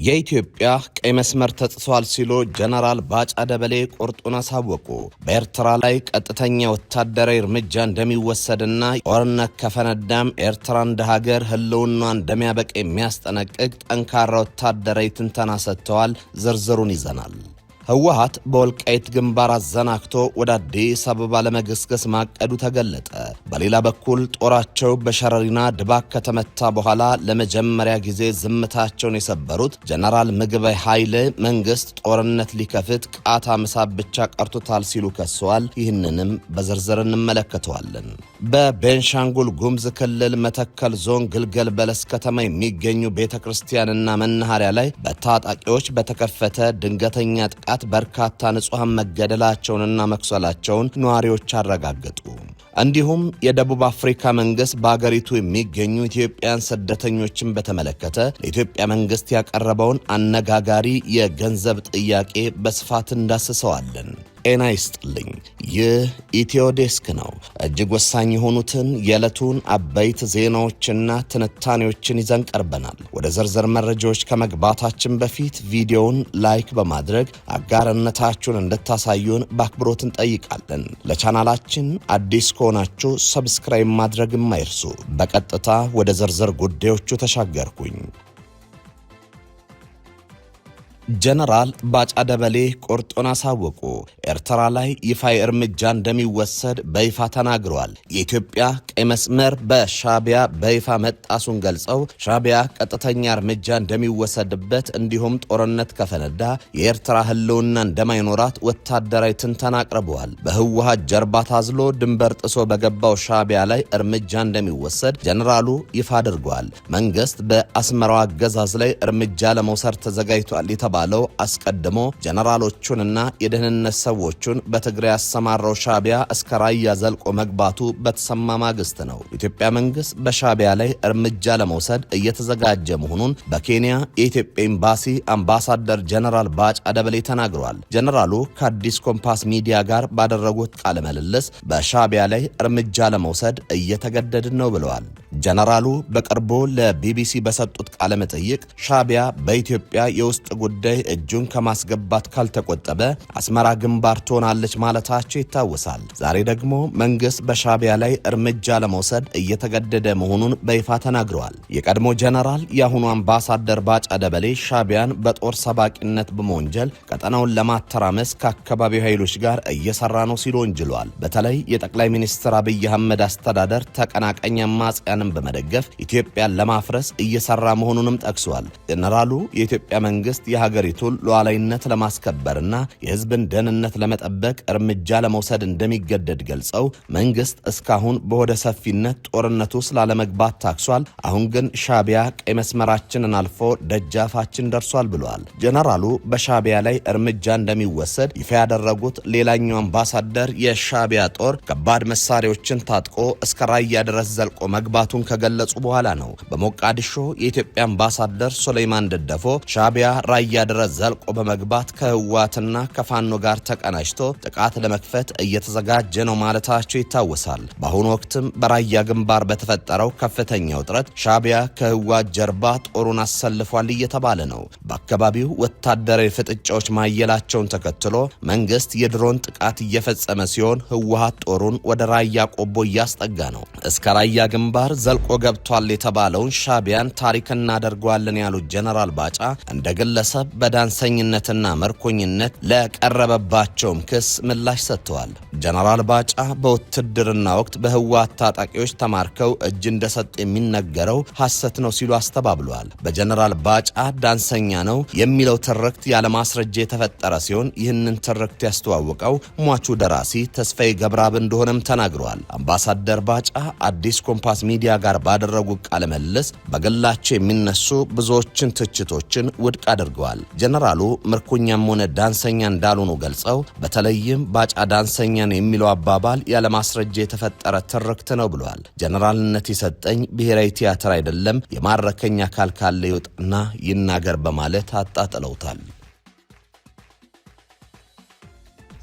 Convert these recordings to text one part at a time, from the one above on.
የኢትዮጵያ ቀይ መስመር ተጥሷል ሲሉ ጀነራል ባጫ ደበሌ ቁርጡን አሳወቁ። በኤርትራ ላይ ቀጥተኛ ወታደራዊ እርምጃ እንደሚወሰድና ጦርነት ከፈነዳም ኤርትራ እንደ ሀገር ህልውና እንደሚያበቃ የሚያስጠነቅቅ ጠንካራ ወታደራዊ ትንተና ሰጥተዋል። ዝርዝሩን ይዘናል። ህወሓት በወልቃይት ግንባር አዘናክቶ ወደ አዲስ አበባ ለመገስገስ ማቀዱ ተገለጠ። በሌላ በኩል ጦራቸው በሸረሪና ድባቅ ከተመታ በኋላ ለመጀመሪያ ጊዜ ዝምታቸውን የሰበሩት ጀነራል ምግበይ ኃይለ መንግስት ጦርነት ሊከፍት ቃታ መሳብ ብቻ ቀርቶታል ሲሉ ከሰዋል። ይህንንም በዝርዝር እንመለከተዋለን። በቤንሻንጉል ጉሙዝ ክልል መተከል ዞን ግልገል በለስ ከተማ የሚገኙ ቤተክርስቲያንና መናኸሪያ ላይ በታጣቂዎች በተከፈተ ድንገተኛ ጥቃት በርካታ ንጹሃን መገደላቸውንና መክሰላቸውን ነዋሪዎች አረጋገጡ። እንዲሁም የደቡብ አፍሪካ መንግስት በአገሪቱ የሚገኙ ኢትዮጵያን ስደተኞችን በተመለከተ ለኢትዮጵያ መንግስት ያቀረበውን አነጋጋሪ የገንዘብ ጥያቄ በስፋት እንዳስሰዋለን። ጤና ይስጥልኝ። ይህ ኢትዮ ዴስክ ነው። እጅግ ወሳኝ የሆኑትን የዕለቱን አበይት ዜናዎችና ትንታኔዎችን ይዘን ቀርበናል። ወደ ዝርዝር መረጃዎች ከመግባታችን በፊት ቪዲዮውን ላይክ በማድረግ አጋርነታችሁን እንድታሳዩን በአክብሮት እንጠይቃለን። ለቻናላችን አዲስ ከሆናችሁ ሰብስክራይብ ማድረግም አይርሱ። በቀጥታ ወደ ዝርዝር ጉዳዮቹ ተሻገርኩኝ። ጀነራል ባጫ ደበሌ ቁርጡን አሳወቁ። ኤርትራ ላይ ይፋዊ እርምጃ እንደሚወሰድ በይፋ ተናግረዋል። የኢትዮጵያ ቀይ መስመር በሻቢያ በይፋ መጣሱን ገልጸው ሻቢያ ቀጥተኛ እርምጃ እንደሚወሰድበት እንዲሁም ጦርነት ከፈነዳ የኤርትራ ህልውና እንደማይኖራት ወታደራዊ ትንተና አቅርበዋል። በህወሓት ጀርባ ታዝሎ ድንበር ጥሶ በገባው ሻቢያ ላይ እርምጃ እንደሚወሰድ ጀነራሉ ይፋ አድርገዋል። መንግስት በአስመራው አገዛዝ ላይ እርምጃ ለመውሰድ ተዘጋጅቷል ባለው አስቀድሞ ጀነራሎቹንና የደህንነት ሰዎቹን በትግራይ ያሰማራው ሻቢያ እስከ ራያ ዘልቆ መግባቱ በተሰማ ማግስት ነው። ኢትዮጵያ መንግስት በሻቢያ ላይ እርምጃ ለመውሰድ እየተዘጋጀ መሆኑን በኬንያ የኢትዮጵያ ኤምባሲ አምባሳደር ጀነራል ባጫ ደበሌ ተናግረዋል። ጀነራሉ ከአዲስ ኮምፓስ ሚዲያ ጋር ባደረጉት ቃለ ምልልስ በሻቢያ ላይ እርምጃ ለመውሰድ እየተገደድን ነው ብለዋል። ጀነራሉ በቅርቡ ለቢቢሲ በሰጡት ቃለ መጠይቅ ሻቢያ በኢትዮጵያ የውስጥ ጉዳይ እጁን ከማስገባት ካልተቆጠበ አስመራ ግንባር ትሆናለች ማለታቸው ይታወሳል። ዛሬ ደግሞ መንግስት በሻቢያ ላይ እርምጃ ለመውሰድ እየተገደደ መሆኑን በይፋ ተናግረዋል። የቀድሞ ጀነራል የአሁኑ አምባሳደር ባጫ ደበሌ ሻቢያን በጦር ሰባቂነት በመወንጀል ቀጠናውን ለማተራመስ ከአካባቢው ኃይሎች ጋር እየሰራ ነው ሲሉ ወንጅለዋል። በተለይ የጠቅላይ ሚኒስትር አብይ አህመድ አስተዳደር ተቀናቃኝ አማጽያንን በመደገፍ ኢትዮጵያን ለማፍረስ እየሰራ መሆኑንም ጠቅሰዋል። ጀነራሉ የኢትዮጵያ መንግስት የሀገሪቱን ሉዓላዊነት ለማስከበርና የህዝብን ደህንነት ለመጠበቅ እርምጃ ለመውሰድ እንደሚገደድ ገልጸው መንግስት እስካሁን በሆደ ሰፊነት ጦርነቱ ስላለመግባት ታክሷል። አሁን ግን ሻቢያ ቀይ መስመራችንን አልፎ ደጃፋችን ደርሷል ብለዋል። ጀነራሉ በሻቢያ ላይ እርምጃ እንደሚወሰድ ይፋ ያደረጉት ሌላኛው አምባሳደር የሻቢያ ጦር ከባድ መሳሪያዎችን ታጥቆ እስከ ራያ ድረስ ዘልቆ መግባቱን ከገለጹ በኋላ ነው። በሞቃዲሾ የኢትዮጵያ አምባሳደር ሱሌይማን ደደፎ ሻቢያ ራያ ድረስ ዘልቆ በመግባት ከህወሓትና ከፋኖ ጋር ተቀናጅቶ ጥቃት ለመክፈት እየተዘጋጀ ነው ማለታቸው ይታወሳል። በአሁኑ ወቅትም በራያ ግንባር በተፈጠረው ከፍተኛ ውጥረት ሻቢያ ከህወሓት ጀርባ ጦሩን አሰልፏል እየተባለ ነው። በአካባቢው ወታደራዊ ፍጥጫዎች ማየላቸውን ተከትሎ መንግስት የድሮን ጥቃት እየፈጸመ ሲሆን ህወሓት ጦሩን ወደ ራያ ቆቦ እያስጠጋ ነው። እስከ ራያ ግንባር ዘልቆ ገብቷል የተባለውን ሻቢያን ታሪክ እናደርገዋለን ያሉት ጀነራል ባጫ እንደ ግለሰብ በዳንሰኝነትና መርኮኝነት ለቀረበባቸውም ክስ ምላሽ ሰጥተዋል። ጀነራል ባጫ በውትድርና ወቅት በህወሓት ታጣቂዎች ተማርከው እጅ እንደሰጡ የሚነገረው ሐሰት ነው ሲሉ አስተባብለዋል። በጀነራል ባጫ ዳንሰኛ ነው የሚለው ትርክት ያለ ማስረጃ የተፈጠረ ሲሆን ይህንን ትርክት ያስተዋወቀው ሟቹ ደራሲ ተስፋዬ ገብረአብ እንደሆነም ተናግረዋል። አምባሳደር ባጫ አዲስ ኮምፓስ ሚዲያ ጋር ባደረጉት ቃለ ምልልስ በግላቸው የሚነሱ ብዙዎችን ትችቶችን ውድቅ አድርገዋል። ጀነራሉ ምርኮኛም ሆነ ዳንሰኛ እንዳልሆኑ ገልጸው በተለይም ባጫ ዳንሰኛን የሚለው አባባል ያለ ማስረጃ የተፈጠረ ትርክት ነው ብለዋል። ጀነራልነት የሰጠኝ ብሔራዊ ቲያትር አይደለም፣ የማረከኝ አካል ካለ ይውጣና ይናገር በማለት አጣጥለውታል።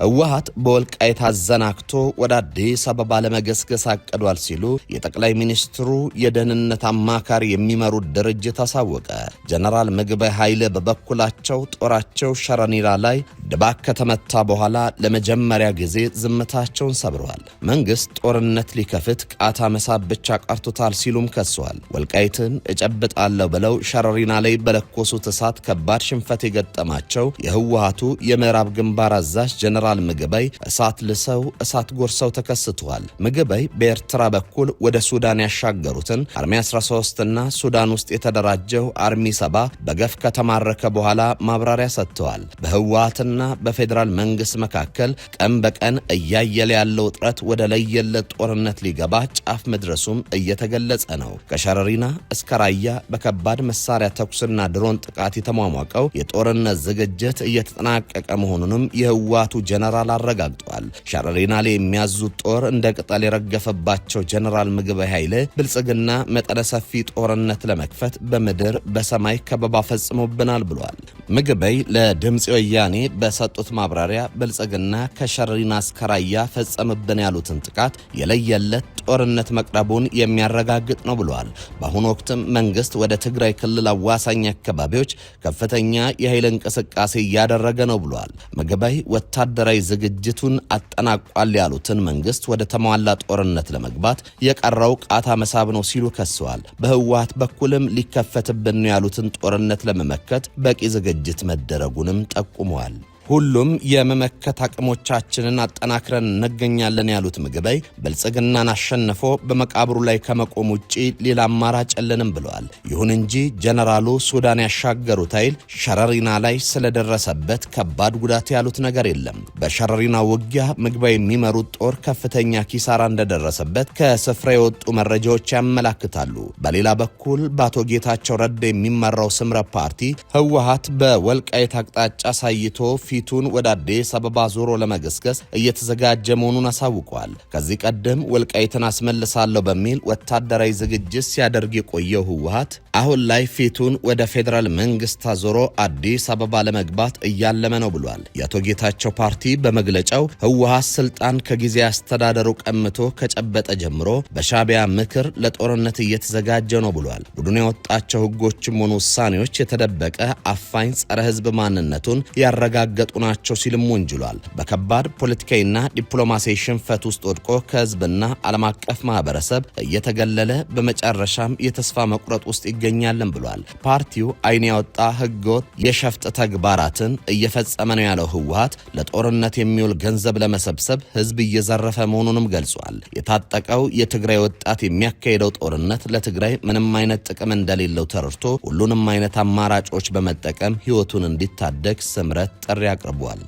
ህወሓት በወልቃይት አዘናክቶ ወደ አዲስ አበባ ለመገስገስ አቅዷል ሲሉ የጠቅላይ ሚኒስትሩ የደህንነት አማካሪ የሚመሩት ድርጅት አሳወቀ። ጀነራል ምግበይ ኃይለ በበኩላቸው ጦራቸው ሸረሪና ላይ ድባቅ ከተመታ በኋላ ለመጀመሪያ ጊዜ ዝምታቸውን ሰብረዋል። መንግስት ጦርነት ሊከፍት ቃታ መሳብ ብቻ ቀርቶታል ሲሉም ከሰዋል። ወልቃይትን እጨብጣለሁ ብለው ሸረሪና ላይ በለኮሱት እሳት ከባድ ሽንፈት የገጠማቸው የህወሓቱ የምዕራብ ግንባር አዛዥ ጀነራል ምግበይ እሳት ልሰው እሳት ጎርሰው ተከስተዋል። ምግበይ በኤርትራ በኩል ወደ ሱዳን ያሻገሩትን አርሚ 13 እና ሱዳን ውስጥ የተደራጀው አርሚ 7 በገፍ ከተማረከ በኋላ ማብራሪያ ሰጥተዋል። በህወሓትና በፌዴራል መንግስት መካከል ቀን በቀን እያየለ ያለው ውጥረት ወደ ለየለት ጦርነት ሊገባ ጫፍ መድረሱም እየተገለጸ ነው። ከሸረሪና እስከ ራያ በከባድ መሳሪያ ተኩስና ድሮን ጥቃት የተሟሟቀው የጦርነት ዝግጅት እየተጠናቀቀ መሆኑንም የህወሓቱ ጀነራል አረጋግጧል። ሸረሪና ላይ የሚያዙት ጦር እንደ ቅጠል የረገፈባቸው ጀነራል ምግበይ ኃይለ ብልጽግና መጠነ ሰፊ ጦርነት ለመክፈት በምድር በሰማይ ከበባ ፈጽሞብናል ብሏል። ምግበይ ለድምጽ ወያኔ በሰጡት ማብራሪያ ብልጽግና ከሸረሪና እስከ ራያ ፈጸምብን ያሉትን ጥቃት የለየለት ጦርነት መቅረቡን የሚያረጋግጥ ነው ብሏል። በአሁኑ ወቅትም መንግስት ወደ ትግራይ ክልል አዋሳኝ አካባቢዎች ከፍተኛ የኃይል እንቅስቃሴ እያደረገ ነው ብሏል። ምግበይ ወታደራዊ ዝግጅቱን አጠናቋል ያሉትን መንግስት ወደ ተሟላ ጦርነት ለመግባት የቀረው ቃታ መሳብ ነው ሲሉ ከሰዋል። በህወሓት በኩልም ሊከፈትብን ነው ያሉትን ጦርነት ለመመከት በቂ ዝግጅት መደረጉንም ጠቁመዋል። ሁሉም የመመከት አቅሞቻችንን አጠናክረን እንገኛለን ያሉት ምግበይ ብልጽግናን አሸንፎ በመቃብሩ ላይ ከመቆም ውጪ ሌላ አማራጭ የለንም ብለዋል። ይሁን እንጂ ጀነራሉ ሱዳን ያሻገሩት ኃይል ሸረሪና ላይ ስለደረሰበት ከባድ ጉዳት ያሉት ነገር የለም። በሸረሪና ውጊያ ምግበይ የሚመሩት ጦር ከፍተኛ ኪሳራ እንደደረሰበት ከስፍራ የወጡ መረጃዎች ያመላክታሉ። በሌላ በኩል በአቶ ጌታቸው ረዳ የሚመራው ስምረት ፓርቲ ህወሓት በወልቃይት አቅጣጫ ሳይቶ ፊቱን ወደ አዲስ አበባ ዞሮ ለመገስገስ እየተዘጋጀ መሆኑን አሳውቋል። ከዚህ ቀደም ወልቃይትን አስመልሳለሁ በሚል ወታደራዊ ዝግጅት ሲያደርግ የቆየው ህወሓት አሁን ላይ ፊቱን ወደ ፌዴራል መንግስት አዞሮ አዲስ አበባ ለመግባት እያለመ ነው ብሏል። የአቶ ጌታቸው ፓርቲ በመግለጫው ህወሓት ስልጣን ከጊዜ አስተዳደሩ ቀምቶ ከጨበጠ ጀምሮ በሻዕቢያ ምክር ለጦርነት እየተዘጋጀ ነው ብሏል። ቡድኑ ያወጣቸው ህጎችም ሆኑ ውሳኔዎች የተደበቀ አፋኝ ጸረ ህዝብ ማንነቱን ያረጋገጡ ናቸው ሲልም ወንጅሏል። በከባድ ፖለቲካዊና ዲፕሎማሲያዊ ሽንፈት ውስጥ ወድቆ ከህዝብና ዓለም አቀፍ ማህበረሰብ እየተገለለ በመጨረሻም የተስፋ መቁረጥ ውስጥ ይገኛልን ብሏል። ፓርቲው አይን ያወጣ ህገወጥ የሸፍጥ ተግባራትን እየፈጸመ ነው ያለው ህወሓት ለጦርነት የሚውል ገንዘብ ለመሰብሰብ ህዝብ እየዘረፈ መሆኑንም ገልጿል። የታጠቀው የትግራይ ወጣት የሚያካሄደው ጦርነት ለትግራይ ምንም አይነት ጥቅም እንደሌለው ተረድቶ ሁሉንም አይነት አማራጮች በመጠቀም ህይወቱን እንዲታደግ ስምረት ጥሪ አቅርቧል።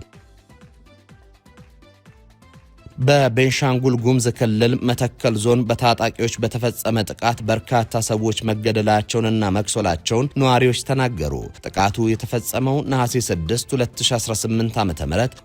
በቤንሻንጉል ጉሙዝ ክልል መተከል ዞን በታጣቂዎች በተፈጸመ ጥቃት በርካታ ሰዎች መገደላቸውንና መቁሰላቸውን ነዋሪዎች ተናገሩ። ጥቃቱ የተፈጸመው ነሐሴ 6 2018 ዓ.ም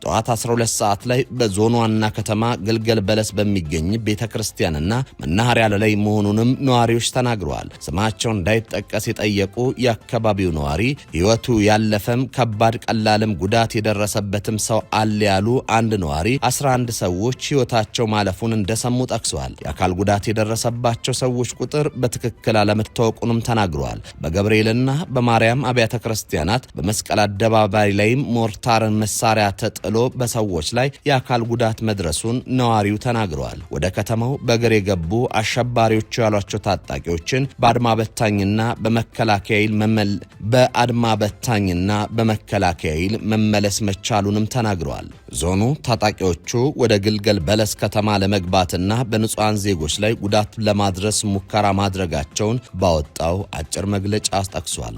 ጠዋት 12 ሰዓት ላይ በዞኑ ዋና ከተማ ግልገል በለስ በሚገኝ ቤተክርስቲያንና መናኸሪያ ላይ መሆኑንም ነዋሪዎች ተናግረዋል። ስማቸው እንዳይጠቀስ የጠየቁ የአካባቢው ነዋሪ ህይወቱ ያለፈም ከባድ ቀላልም ጉዳት የደረሰበትም ሰው አለ ያሉ አንድ ነዋሪ 11 ሰዎች ህይወታቸው ማለፉን እንደሰሙ ጠቅሰዋል። የአካል ጉዳት የደረሰባቸው ሰዎች ቁጥር በትክክል አለመታወቁንም ተናግረዋል። በገብርኤልና በማርያም አብያተ ክርስቲያናት በመስቀል አደባባይ ላይም ሞርታርን መሳሪያ ተጥሎ በሰዎች ላይ የአካል ጉዳት መድረሱን ነዋሪው ተናግረዋል። ወደ ከተማው በእግር የገቡ አሸባሪዎቹ ያሏቸው ታጣቂዎችን በአድማ በታኝና በመከላከያ ኃይል መመለስ መቻሉንም ተናግረዋል። ዞኑ ታጣቂዎቹ ወደ ግልገል በለስ ከተማ ለመግባትና በንጹሃን ዜጎች ላይ ጉዳት ለማድረስ ሙከራ ማድረጋቸውን ባወጣው አጭር መግለጫ አስጠቅሷል።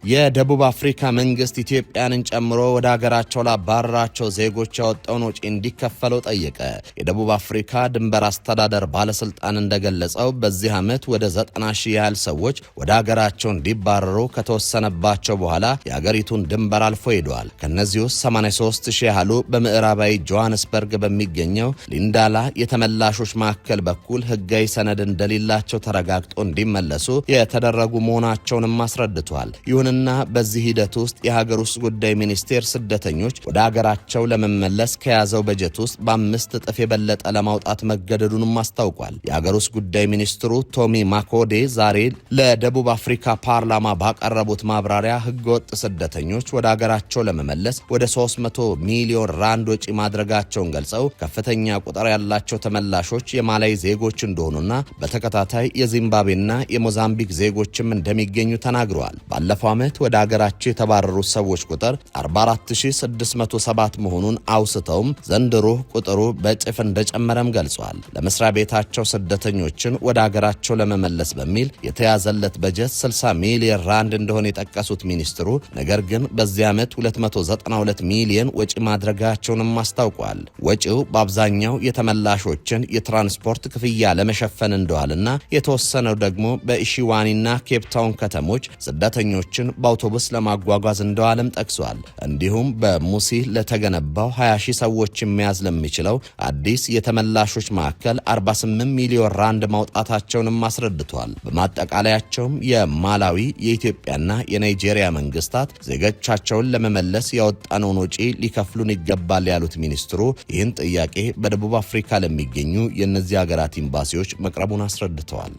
የደቡብ አፍሪካ መንግስት ኢትዮጵያንን ጨምሮ ወደ ሀገራቸው ላባረራቸው ዜጎች ያወጣውን ወጪ እንዲከፈለው ጠየቀ። የደቡብ አፍሪካ ድንበር አስተዳደር ባለስልጣን እንደገለጸው በዚህ ዓመት ወደ 90 ሺህ ያህል ሰዎች ወደ ሀገራቸው እንዲባረሩ ከተወሰነባቸው በኋላ የሀገሪቱን ድንበር አልፎ ሄደዋል። ከነዚህ ውስጥ 83 ሺህ ያህሉ በምዕራባዊ ጆሃንስበርግ በሚገኘው ሊንዳላ የተመላሾች ማዕከል በኩል ህጋዊ ሰነድ እንደሌላቸው ተረጋግጦ እንዲመለሱ የተደረጉ መሆናቸውንም አስረድቷል። ይሁን ይሁንና በዚህ ሂደት ውስጥ የሀገር ውስጥ ጉዳይ ሚኒስቴር ስደተኞች ወደ ሀገራቸው ለመመለስ ከያዘው በጀት ውስጥ በ5 እጥፍ የበለጠ ለማውጣት መገደዱንም አስታውቋል። የሀገር ውስጥ ጉዳይ ሚኒስትሩ ቶሚ ማኮዴ ዛሬ ለደቡብ አፍሪካ ፓርላማ ባቀረቡት ማብራሪያ ህገወጥ ስደተኞች ወደ ሀገራቸው ለመመለስ ወደ 300 ሚሊዮን ራንድ ወጪ ማድረጋቸውን ገልጸው ከፍተኛ ቁጥር ያላቸው ተመላሾች የማላይ ዜጎች እንደሆኑና በተከታታይ የዚምባብዌና የሞዛምቢክ ዜጎችም እንደሚገኙ ተናግረዋል። ባለፈው ዓመት ወደ ሀገራቸው የተባረሩት ሰዎች ቁጥር 44607 መሆኑን አውስተውም ዘንድሮ ቁጥሩ በእጥፍ እንደጨመረም ገልጸዋል። ለመስሪያ ቤታቸው ስደተኞችን ወደ ሀገራቸው ለመመለስ በሚል የተያዘለት በጀት 60 ሚሊዮን ራንድ እንደሆነ የጠቀሱት ሚኒስትሩ ነገር ግን በዚህ ዓመት 292 ሚሊዮን ወጪ ማድረጋቸውንም አስታውቋል። ወጪው በአብዛኛው የተመላሾችን የትራንስፖርት ክፍያ ለመሸፈን እንደዋልና የተወሰነው ደግሞ በኢሺዋኒና ኬፕታውን ከተሞች ስደተኞችን በአውቶቡስ ለማጓጓዝ እንደዋለም ጠቅሷል። እንዲሁም በሙሲ ለተገነባው 20 ሺህ ሰዎች መያዝ ለሚችለው አዲስ የተመላሾች ማዕከል 48 ሚሊዮን ራንድ ማውጣታቸውንም አስረድቷል። በማጠቃለያቸውም የማላዊ የኢትዮጵያና የናይጄሪያ መንግስታት ዜጎቻቸውን ለመመለስ ያወጣነውን ወጪ ሊከፍሉን ይገባል ያሉት ሚኒስትሩ ይህን ጥያቄ በደቡብ አፍሪካ ለሚገኙ የእነዚህ ሀገራት ኤምባሲዎች መቅረቡን አስረድተዋል።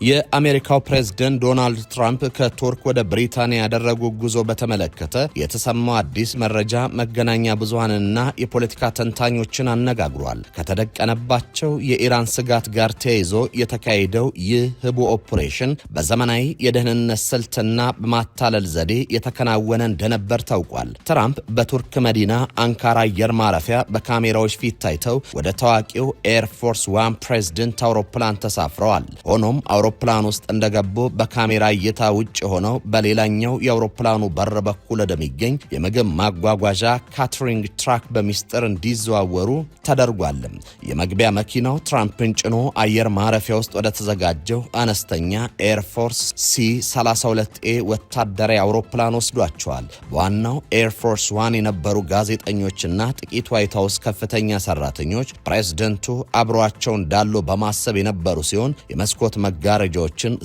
የአሜሪካው ፕሬዝዳንት ዶናልድ ትራምፕ ከቱርክ ወደ ብሪታንያ ያደረጉ ጉዞ በተመለከተ የተሰማው አዲስ መረጃ መገናኛ ብዙሃንና የፖለቲካ ተንታኞችን አነጋግሯል። ከተደቀነባቸው የኢራን ስጋት ጋር ተያይዞ የተካሄደው ይህ ህቡ ኦፕሬሽን በዘመናዊ የደህንነት ስልትና በማታለል ዘዴ የተከናወነ እንደነበር ታውቋል። ትራምፕ በቱርክ መዲና አንካራ አየር ማረፊያ በካሜራዎች ፊት ታይተው ወደ ታዋቂው ኤርፎርስ ዋን ፕሬዝዳንት አውሮፕላን ተሳፍረዋል። ሆኖም አውሮፕላን ውስጥ እንደገቡ በካሜራ እይታ ውጭ ሆነው በሌላኛው የአውሮፕላኑ በር በኩል ወደሚገኝ የምግብ ማጓጓዣ ካተሪንግ ትራክ በሚስጥር እንዲዘዋወሩ ተደርጓል። የመግቢያ መኪናው ትራምፕን ጭኖ አየር ማረፊያ ውስጥ ወደ ተዘጋጀው አነስተኛ ኤርፎርስ C-32A ወታደራዊ አውሮፕላን ወስዷቸዋል። በዋናው ኤርፎርስ ዋን የነበሩ ጋዜጠኞችና ጥቂት ዋይት ሃውስ ከፍተኛ ሰራተኞች ፕሬዝደንቱ አብሯቸው እንዳሉ በማሰብ የነበሩ ሲሆን የመስኮት መጋረጃዎችን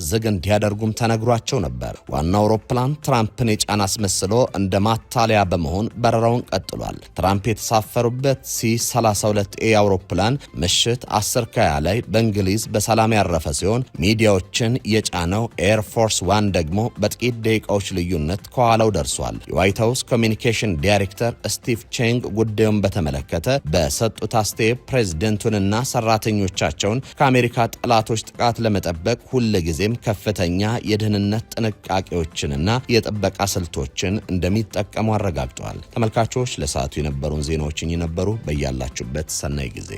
ዝግ እንዲያደርጉም ተነግሯቸው ነበር። ዋናው አውሮፕላን ትራምፕን የጫና አስመስሎ እንደ ማታለያ በመሆን በረራውን ቀጥሏል። ትራምፕ የተሳፈሩበት C-32A አውሮፕላን ምሽት 10:20 ላይ በእንግሊዝ በሰላም ያረፈ ሲሆን ሚዲያዎችን የጫነው ኤርፎርስ ዋን ደግሞ በጥቂት ደቂቃዎች ልዩነት ከኋላው ደርሷል። የዋይት ሃውስ ኮሚኒኬሽን ዳይሬክተር ስቲቭ ቼንግ ጉዳዩን በተመለከተ በሰጡት አስተያየት ፕሬዝደንቱንና ሰራተኞቻቸውን ከአሜሪካ ጠላቶች ጥቃት ለመጠበቅ ሁልጊዜም ከፍተኛ የደህንነት ጥንቃቄዎችንና የጥበቃ ስልቶችን እንደሚጠቀሙ አረጋግጠዋል። ተመልካቾች ለሰዓቱ የነበሩን ዜናዎችን የነበሩ በያላችሁበት ሰናይ ጊዜ